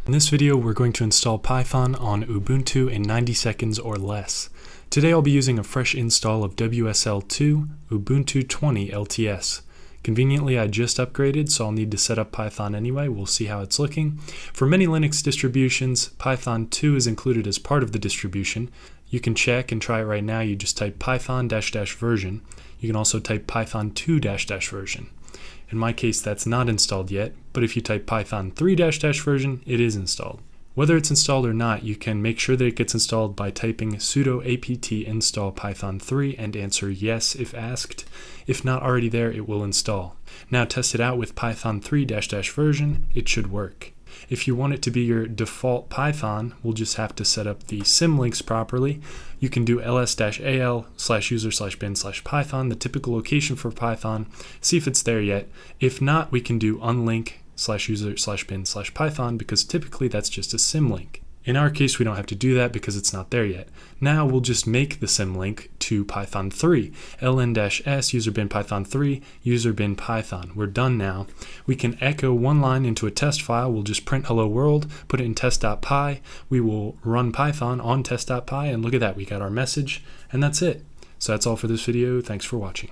In this video, we're going to install Python on Ubuntu in 90 seconds or less. Today I'll be using a fresh install of WSL2 Ubuntu 20 LTS. Conveniently, I just upgraded, so I'll need to set up Python anyway. We'll see how it's looking. For many Linux distributions, Python 2 is included as part of the distribution. You can check and try it right now. You just type python -- version. You can also type python 2 -- version. In my case, that's not installed yet, but if you type python 3 -- version, it is installed. Whether it's installed or not, you can make sure that it gets installed by typing sudo apt install python 3 and answer yes if asked. If not already there, it will install. Now test it out with python 3 -- version, it should work. If you want it to be your default Python, we'll just have to set up the symlinks properly. You can do ls-al/user/bin/python, the typical location for Python. See if it's there yet. If not, we can do unlink/user/bin/python because typically that's just a symlink. In our case, we don't have to do that because it's not there yet. Now we'll just make the symlink to Python 3. ln-s user-bin python 3 user-bin python. We're done now. We can echo one line into a test file. We'll just print hello world, put it in test.py. We will run Python on test.py, and look at that, we got our message, and that's it. So that's all for this video. Thanks for watching.